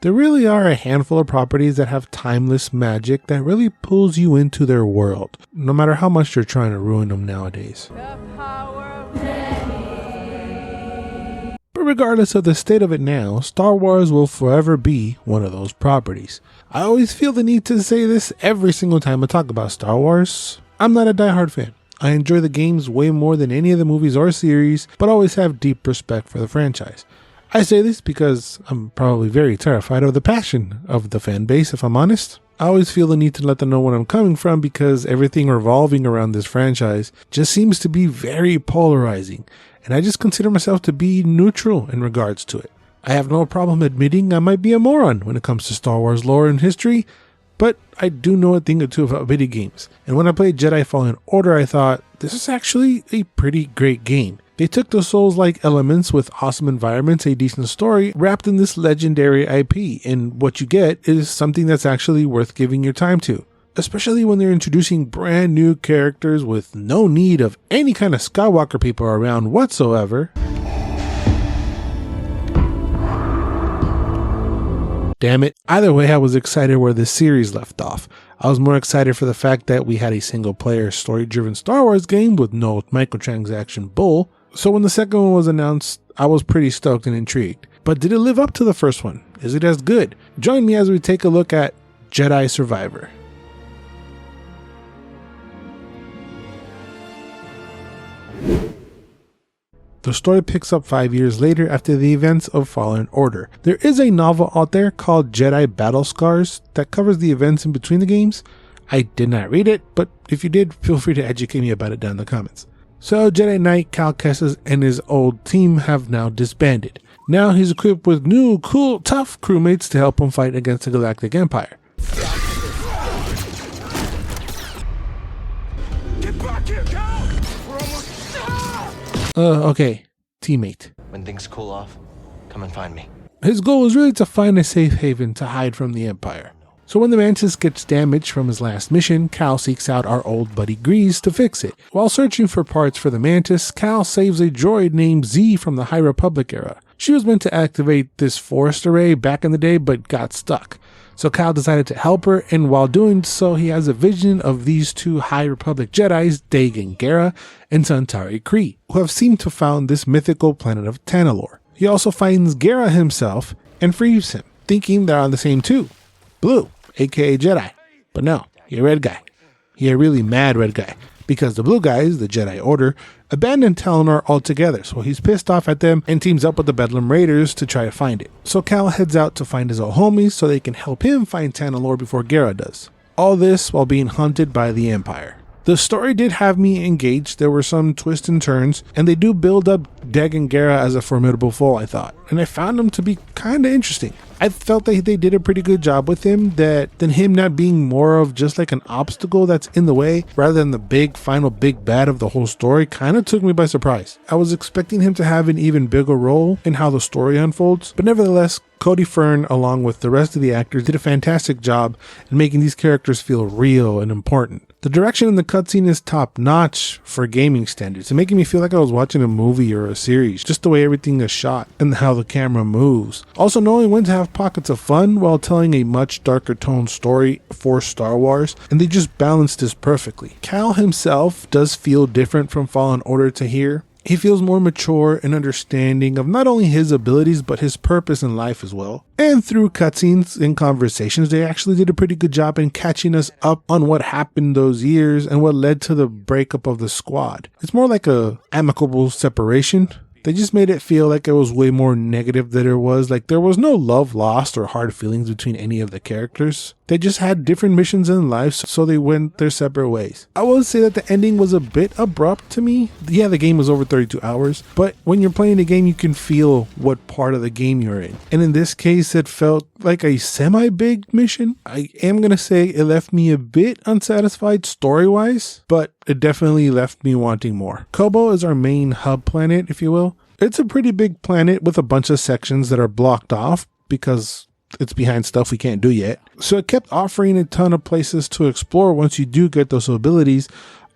There really are a handful of properties that have timeless magic that really pulls you into their world, no matter how much you're trying to ruin them nowadays. But regardless of the state of it now, Star Wars will forever be one of those properties. I always feel the need to say this every single time I talk about Star Wars. I'm not a diehard fan. I enjoy the games way more than any of the movies or series, but always have deep respect for the franchise. I say this because I'm probably very terrified of the passion of the fan base, if I'm honest. I always feel the need to let them know where I'm coming from because everything revolving around this franchise just seems to be very polarizing, and I just consider myself to be neutral in regards to it. I have no problem admitting I might be a moron when it comes to Star Wars lore and history, but I do know a thing or two about video games. And when I played Jedi Fallen Order, I thought, this is actually a pretty great game. They took the Souls-like elements with awesome environments, a decent story, wrapped in this legendary IP, and what you get is something that's actually worth giving your time to. Especially when they're introducing brand new characters with no need of any kind of Skywalker people around whatsoever. Damn it. Either way, I was excited where this series left off. I was more excited for the fact that we had a single player story-driven Star Wars game with no microtransaction bull. So when the second one was announced, I was pretty stoked and intrigued. But did it live up to the first one? Is it as good? Join me as we take a look at Jedi Survivor. The story picks up 5 years later after the events of Fallen Order. There is a novel out there called Jedi Battle Scars that covers the events in between the games. I did not read it, but if you did, feel free to educate me about it down in the comments. So Jedi Knight Cal Kestis and his old team have now disbanded. Now he's equipped with new, cool, tough crewmates to help him fight against the Galactic Empire. Get back here, Cal! We're almost... Okay, teammate. When things cool off, come and find me. His goal is really to find a safe haven to hide from the Empire. So when the Mantis gets damaged from his last mission, Cal seeks out our old buddy Grease to fix it. While searching for parts for the Mantis, Cal saves a droid named Z from the High Republic era. She was meant to activate this forest array back in the day, but got stuck. So Cal decided to help her, and while doing so, he has a vision of these two High Republic Jedis, Dagan Gera and Santari Khri, who have seemed to found this mythical planet of Tanalorr. He also finds Gera himself and frees him, thinking they're on the same two. Blue, aka Jedi. But no, he a red guy. He a really mad red guy, because the blue guys, the Jedi Order, abandoned Tanalorr altogether, so he's pissed off at them and teams up with the Bedlam Raiders to try to find it. So Cal heads out to find his old homies so they can help him find Tanalorr before Gera does. All this while being hunted by the Empire. The story did have me engaged. There were some twists and turns, and they do build up Dagan Gera as a formidable foe, I thought. And I found him to be kind of interesting. I felt that they did a pretty good job with him, than him not being more of just like an obstacle that's in the way, rather than the final big bad of the whole story. Kind of took me by surprise. I was expecting him to have an even bigger role in how the story unfolds, but nevertheless, Cody Fern, along with the rest of the actors, did a fantastic job in making these characters feel real and important. The direction in the cutscene is top notch for gaming standards, and making me feel like I was watching a movie or a series, just the way everything is shot and how the camera moves. Also knowing when to have pockets of fun while telling a much darker tone story for Star Wars, and they just balanced this perfectly. Cal himself does feel different from Fallen Order to here. He feels more mature and understanding of not only his abilities, but his purpose in life as well. And through cutscenes and conversations, they actually did a pretty good job in catching us up on what happened those years and what led to the breakup of the squad. It's more like a amicable separation. They just made it feel like it was way more negative than it was. Like there was no love lost or hard feelings between any of the characters. They just had different missions in life, so they went their separate ways. I will say that the ending was a bit abrupt to me. Yeah, the game was over 32 hours, but when you're playing the game, you can feel what part of the game you're in. And in this case, it felt like a semi-big mission. I am going to say it left me a bit unsatisfied story-wise, but it definitely left me wanting more. Kobo is our main hub planet, if you will. It's a pretty big planet with a bunch of sections that are blocked off because it's behind stuff we can't do yet. So it kept offering a ton of places to explore once you do get those abilities,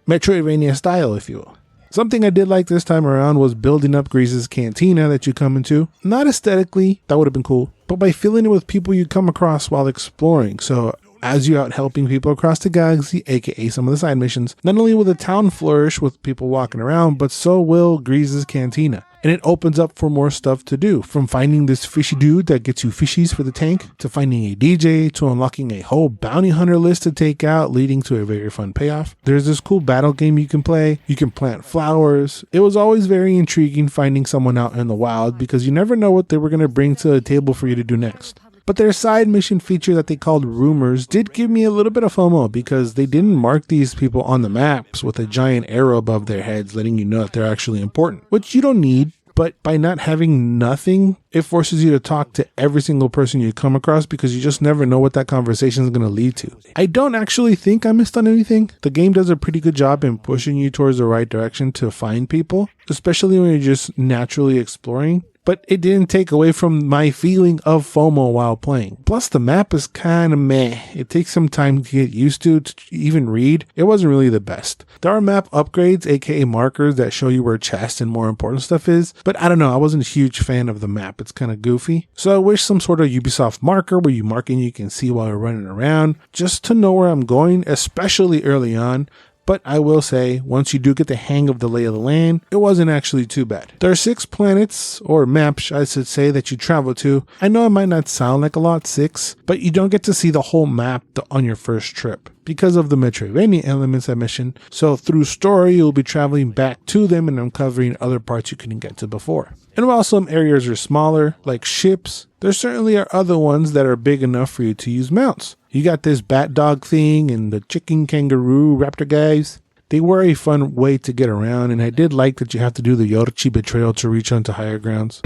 Metroidvania style, if you will. Something I did like this time around was building up Grease's cantina that you come into. Not aesthetically, that would have been cool, but by filling it with people you come across while exploring. So as you're out helping people across the galaxy, aka some of the side missions, not only will the town flourish with people walking around, but so will Grease's cantina. And it opens up for more stuff to do, from finding this fishy dude that gets you fishies for the tank, to finding a DJ, to unlocking a whole bounty hunter list to take out, leading to a very fun payoff. There's this cool battle game you can play. You can plant flowers. It was always very intriguing finding someone out in the wild, because you never know what they were going to bring to the table for you to do next. But their side mission feature that they called Rumors did give me a little bit of FOMO, because they didn't mark these people on the maps with a giant arrow above their heads letting you know that they're actually important, which you don't need. But by not having nothing, it forces you to talk to every single person you come across, because you just never know what that conversation is going to lead to. I don't actually think I missed on anything. The game does a pretty good job in pushing you towards the right direction to find people, especially when you're just naturally exploring. But it didn't take away from my feeling of FOMO while playing. Plus, the map is kind of meh. It takes some time to get used to even read. It wasn't really the best. There are map upgrades, aka markers, that show you where chests and more important stuff is. But I don't know, I wasn't a huge fan of the map. It's kind of goofy. So I wish some sort of Ubisoft marker where you mark and you can see while you're running around, just to know where I'm going, especially early on. But I will say, once you do get the hang of the lay of the land, it wasn't actually too bad. There are 6 planets, or maps I should say, that you travel to. I know it might not sound like a lot, 6, but you don't get to see the whole map on your first trip because of the Metroidvania elements I mentioned. So through story, you'll be traveling back to them and uncovering other parts you couldn't get to before. And while some areas are smaller, like ships, there certainly are other ones that are big enough for you to use mounts. You got this bat dog thing and the chicken kangaroo raptor guys. They were a fun way to get around, and I did like that you have to do the Yorchi betrayal to reach onto higher grounds.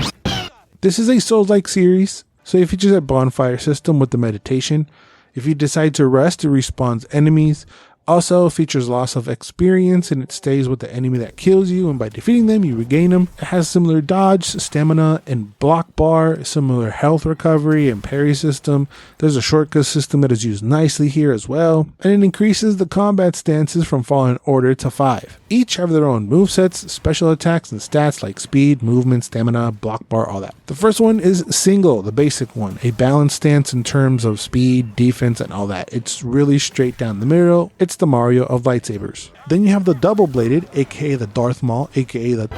This is a Souls-like series, so it features a bonfire system with the meditation. If you decide to rest, it respawns enemies. Also features loss of experience, and it stays with the enemy that kills you, and by defeating them you regain them. It has similar dodge, stamina, and block bar, similar health recovery and parry system. There's a shortcut system that is used nicely here as well, and it increases the combat stances from Fallen Order to 5. Each have their own movesets, special attacks, and stats like speed, movement, stamina, block bar, all that. The first one is single, the basic one, a balanced stance in terms of speed, defense, and all that. It's really straight down the middle. It's the Mario of lightsabers. Then you have the double bladed, aka the Darth Maul, aka the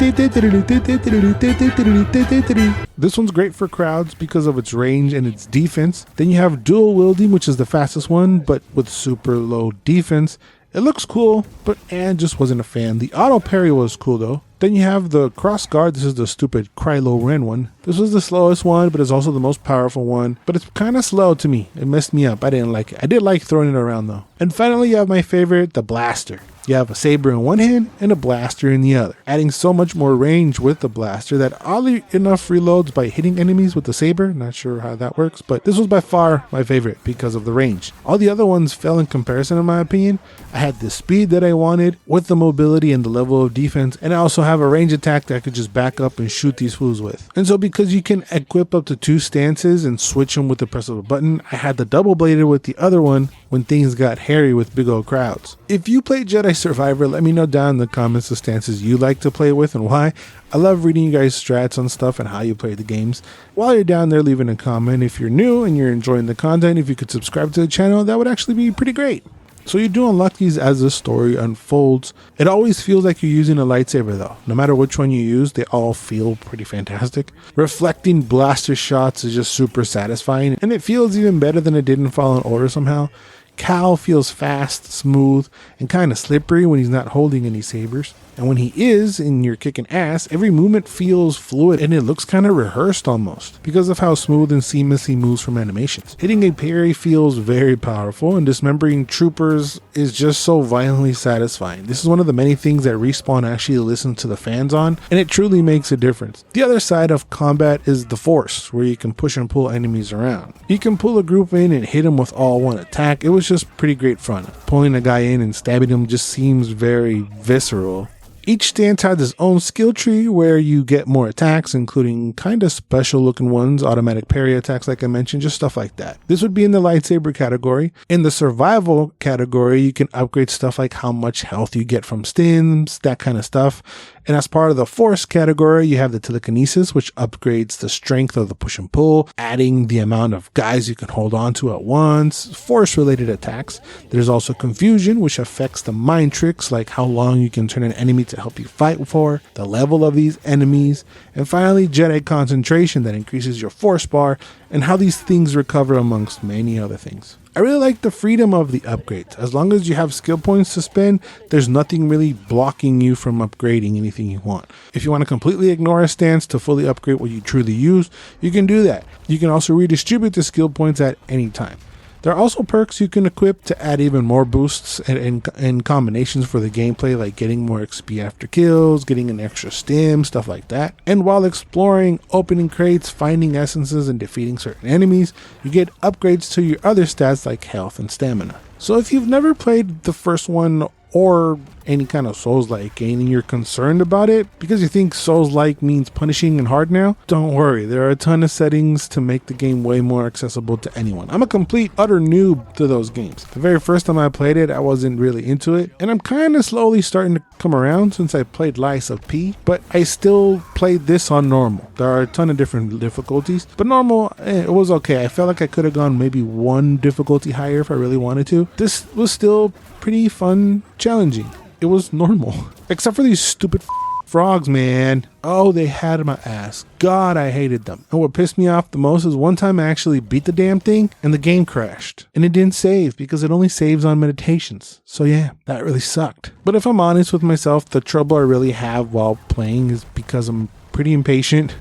This one's great for crowds because of its range and its defense. Then you have dual wielding, which is the fastest one, but with super low defense. It looks cool, but just wasn't a fan. The auto parry was cool though. Then you have the cross guard. This is the stupid Kylo Ren one. This was the slowest one, but it's also the most powerful one. But it's kind of slow to me. It messed me up. I didn't like it. I did like throwing it around though. And finally, you have my favorite, the blaster. You have a saber in one hand and a blaster in the other, adding so much more range with the blaster that oddly enough reloads by hitting enemies with the saber. Not sure how that works, but this was by far my favorite because of the range. All the other ones fell in comparison in my opinion. I had the speed that I wanted with the mobility and the level of defense, and I also have a range attack that I could just back up and shoot these fools with. And so because you can equip up to 2 stances and switch them with the press of a button, I had the double bladed with the other one when things got hairy with big old crowds. If you play Jedi Survivor, let me know down in the comments the stances you like to play with and why. I love reading you guys' strats on stuff and how you play the games. While you're down there, leaving a comment. If you're new and you're enjoying the content, if you could subscribe to the channel, that would actually be pretty great. So you do unlock these as the story unfolds. It always feels like you're using a lightsaber though. No matter which one you use, they all feel pretty fantastic. Reflecting blaster shots is just super satisfying, and it feels even better than it did in Fallen Order somehow. Cal feels fast, smooth, and kind of slippery when he's not holding any sabers. And when he is, and you're kicking ass, every movement feels fluid and it looks kind of rehearsed almost because of how smooth and seamless he moves from animations. Hitting a parry feels very powerful, and dismembering troopers is just so violently satisfying. This is one of the many things that Respawn actually listens to the fans on, and it truly makes a difference. The other side of combat is the Force, where you can push and pull enemies around. You can pull a group in and hit them with all one attack. It was just pretty great fun. Pulling a guy in and stabbing him just seems very visceral. Each stance has its own skill tree where you get more attacks, including kind of special looking ones, automatic parry attacks like I mentioned, just stuff like that. This would be in the lightsaber category. In the survival category, you can upgrade stuff like how much health you get from stims, that kind of stuff. And as part of the force category, you have the telekinesis, which upgrades the strength of the push and pull, adding the amount of guys you can hold on to at once, force related attacks. There's also confusion, which affects the mind tricks, like how long you can turn an enemy to help you fight for, the level of these enemies, and finally Jedi concentration that increases your force bar, and how these things recover amongst many other things. I really like the freedom of the upgrades. As long as you have skill points to spend, there's nothing really blocking you from upgrading anything you want. If you want to completely ignore a stance to fully upgrade what you truly use, you can do that. You can also redistribute the skill points at any time. There are also perks you can equip to add even more boosts and combinations for the gameplay, like getting more XP after kills, getting an extra stim, stuff like that. And while exploring, opening crates, finding essences, and defeating certain enemies, you get upgrades to your other stats like health and stamina. So if you've never played the first one or any kind of Souls-like game and you're concerned about it because you think Souls-like means punishing and hard now, don't worry. There are a ton of settings to make the game way more accessible to anyone. I'm a complete utter noob to those games. The very first time I played it, I wasn't really into it, and I'm kind of slowly starting to come around since I played Lies of P, but I still played this on normal. There are a ton of different difficulties, but normal, it was okay. I felt like I could have gone maybe one difficulty higher if I really wanted to. This was still pretty fun, challenging. It was normal. Except for these stupid frogs, man. Oh, they had my ass. God, I hated them. And what pissed me off the most is one time I actually beat the damn thing and the game crashed. And it didn't save because it only saves on meditations. So yeah, that really sucked. But if I'm honest with myself, the trouble I really have while playing is because I'm pretty impatient.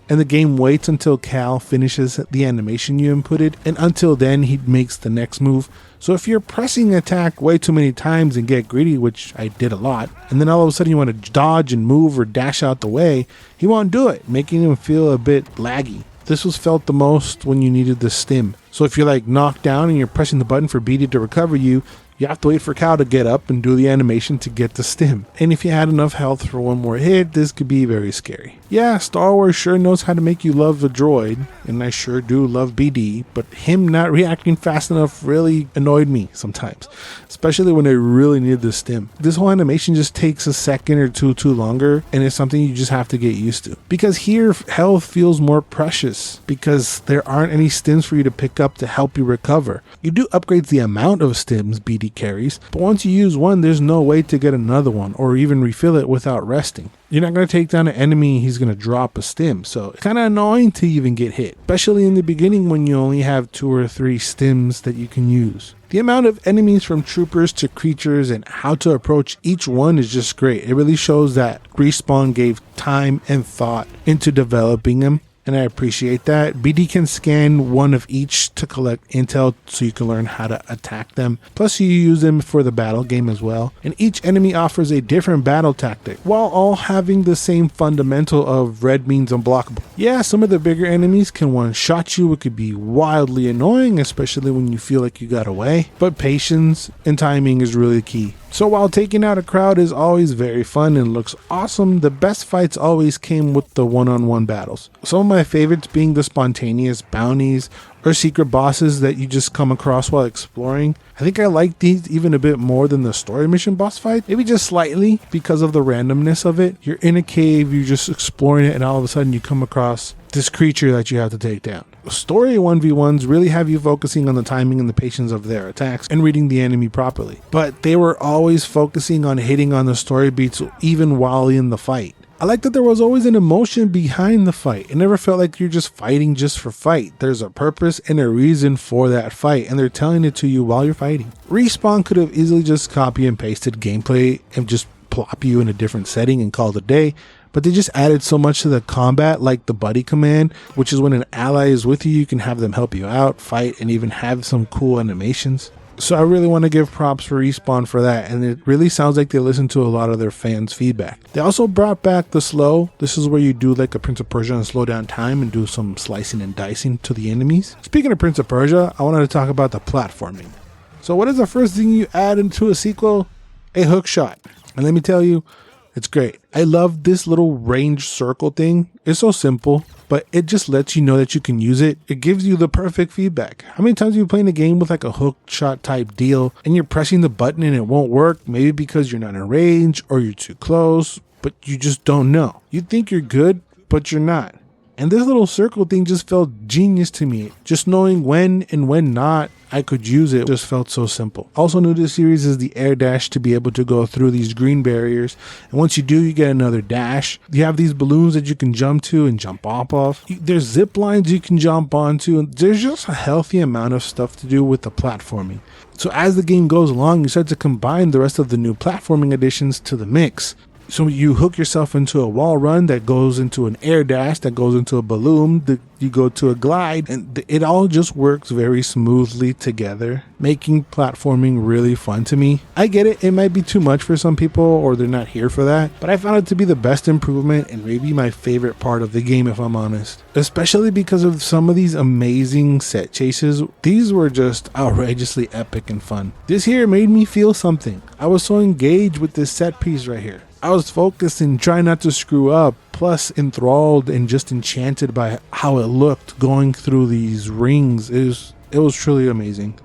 And the game waits until Cal finishes the animation you inputted, and until then he makes the next move. So if you're pressing attack way too many times and get greedy, which I did a lot, and then all of a sudden you want to dodge and move or dash out the way, he won't do it, making him feel a bit laggy. This was felt the most when you needed the stim. So if you're like knocked down and you're pressing the button for BD to recover you, you have to wait for Cal to get up and do the animation to get the stim. And if you had enough health for one more hit, this could be very scary. Yeah, Star Wars sure knows how to make you love the droid, and I sure do love BD, but him not reacting fast enough really annoyed me sometimes, especially when I really needed the stim. This whole animation just takes a second or two too longer, and it's something you just have to get used to. Because here, health feels more precious, because there aren't any stims for you to pick up to help you recover. You do upgrade the amount of stims BD carries, but once you use one, there's no way to get another one, or even refill it without resting. You're not going to take down an enemy, he's going to drop a stim, so it's kind of annoying to even get hit, especially in the beginning when you only have 2 or 3 stims that you can use. The amount of enemies from troopers to creatures and how to approach each one is just great. It really shows that Respawn gave time and thought into developing them, and I appreciate that. BD can scan one of each to collect intel so you can learn how to attack them. Plus you use them for the battle game as well. And each enemy offers a different battle tactic while all having the same fundamental of red means unblockable. Yeah, some of the bigger enemies can one-shot you. It could be wildly annoying, especially when you feel like you got away. But patience and timing is really key. So while taking out a crowd is always very fun and looks awesome, the best fights always came with the one-on-one battles. Some of my favorites being the spontaneous bounties or secret bosses that you just come across while exploring. I think I like these even a bit more than the story mission boss fight, maybe just slightly because of the randomness of it. You're in a cave, you're just exploring it, and all of a sudden you come across this creature that you have to take down. Story 1v1s really have you focusing on the timing and the patience of their attacks and reading the enemy properly. But they were always focusing on hitting on the story beats even while in the fight. I like that there was always an emotion behind the fight. It never felt like you're just fighting just for fight. There's a purpose and a reason for that fight, and they're telling it to you while you're fighting. Respawn could have easily just copy and pasted gameplay and just plop you in a different setting and call it a day. But they just added so much to the combat, like the buddy command, which is when an ally is with you, you can have them help you out, fight, and even have some cool animations. So I really want to give props for Respawn for that, and it really sounds like they listened to a lot of their fans' feedback. They also brought back the slow. This is where you do like a Prince of Persia and slow down time and do some slicing and dicing to the enemies. Speaking of Prince of Persia, I wanted to talk about the platforming. So what is the first thing you add into a sequel? A hook shot. And let me tell you, It's great. I love this little range circle thing. It's so simple, but it just lets you know that you can use it. It gives you the perfect feedback. How many times are you playing a game with like a hook shot type deal and you're pressing the button and it won't work? Maybe because you're not in range or you're too close, but you just don't know. You think you're good, but you're not. And this little circle thing just felt genius to me. Just knowing when and when not I could use it just felt so simple. Also new to this series is the air dash to be able to go through these green barriers. And once you do, you get another dash. You have these balloons that you can jump to and jump off of. There's zip lines you can jump onto. And there's just a healthy amount of stuff to do with the platforming. So as the game goes along, you start to combine the rest of the new platforming additions to the mix. So you hook yourself into a wall run that goes into an air dash, that goes into a balloon, you go to a glide, and it all just works very smoothly together, making platforming really fun to me. I get it, it might be too much for some people or they're not here for that, but I found it to be the best improvement and maybe my favorite part of the game if I'm honest. Especially because of some of these amazing set chases. These were just outrageously epic and fun. This here made me feel something. I was so engaged with this set piece right here. I was focused and trying not to screw up, plus enthralled and just enchanted by how it looked going through these rings. It was truly amazing.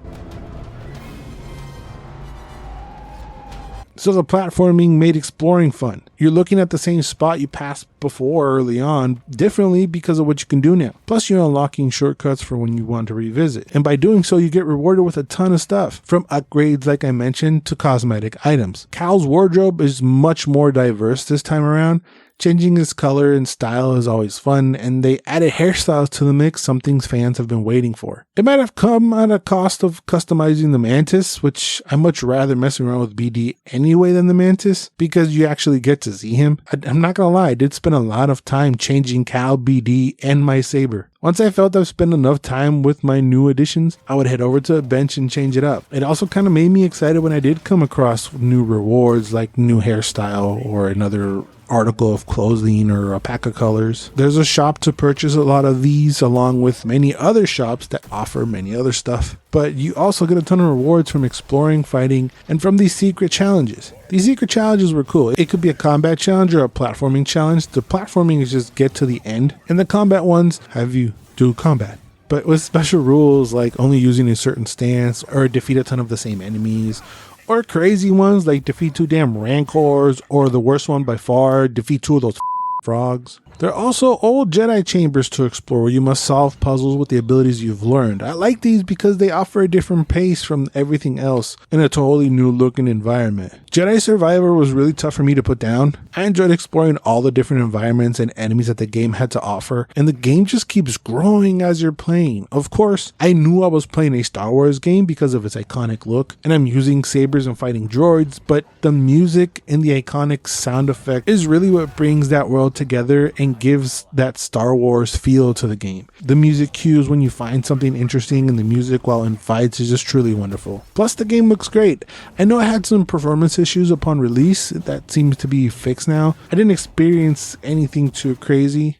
So the platforming made exploring fun. You're looking at the same spot you passed before early on differently because of what you can do now. Plus you're unlocking shortcuts for when you want to revisit. And by doing so, you get rewarded with a ton of stuff, from upgrades like I mentioned to cosmetic items. Cal's wardrobe is much more diverse this time around. Changing his color and style is always fun, and they added hairstyles to the mix, something fans have been waiting for. It might have come at a cost of customizing the Mantis, which I much rather messing around with BD anyway than the Mantis, because you actually get to see him. I'm not gonna lie, I did spend a lot of time changing Cal, BD, and my saber. Once I felt I've spent enough time with my new additions, I would head over to a bench and change it up. It also kind of made me excited when I did come across new rewards like new hairstyle or another article of clothing or a pack of colors. There's a shop to purchase a lot of these along with many other shops that offer many other stuff. But you also get a ton of rewards from exploring, fighting, and from these secret challenges. These secret challenges were cool. It could be a combat challenge or a platforming challenge. The platforming is just get to the end, and the combat ones have you do combat. But with special rules like only using a certain stance or defeat a ton of the same enemies, or crazy ones like defeat 2 damn rancors, or the worst one by far, defeat 2 of those frogs. There are also old Jedi chambers to explore where you must solve puzzles with the abilities you've learned. I like these because they offer a different pace from everything else in a totally new looking environment. Jedi Survivor was really tough for me to put down. I enjoyed exploring all the different environments and enemies that the game had to offer, and the game just keeps growing as you're playing. Of course, I knew I was playing a Star Wars game because of its iconic look, and I'm using sabers and fighting droids, but the music and the iconic sound effect is really what brings that world together and gives that Star Wars feel to the game. The music cues when you find something interesting, and the music while in fights is just truly wonderful. Plus the game looks great. I know I had some performance issues upon release that seems to be fixed now. I didn't experience anything too crazy.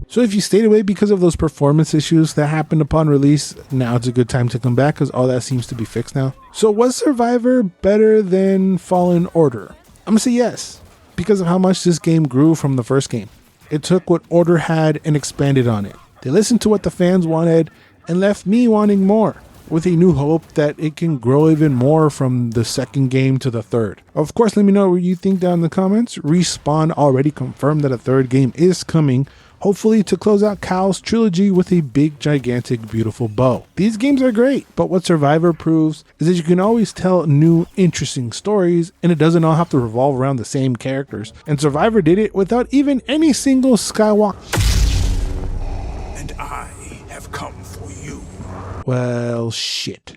So if you stayed away because of those performance issues that happened upon release, now it's a good time to come back because all that seems to be fixed now. So was Survivor better than Fallen Order? I'm gonna say yes, because of how much this game grew from the first game. It took what Order had and expanded on it. They listened to what the fans wanted and left me wanting more, with a new hope that it can grow even more from the second game to the third. Of course, let me know what you think down in the comments. Respawn already confirmed that a third game is coming, hopefully to close out Cal's trilogy with a big, gigantic, beautiful bow. These games are great, but what Survivor proves is that you can always tell new, interesting stories, and it doesn't all have to revolve around the same characters. And Survivor did it without even any single Skywalker. And I have come for you. Well, shit.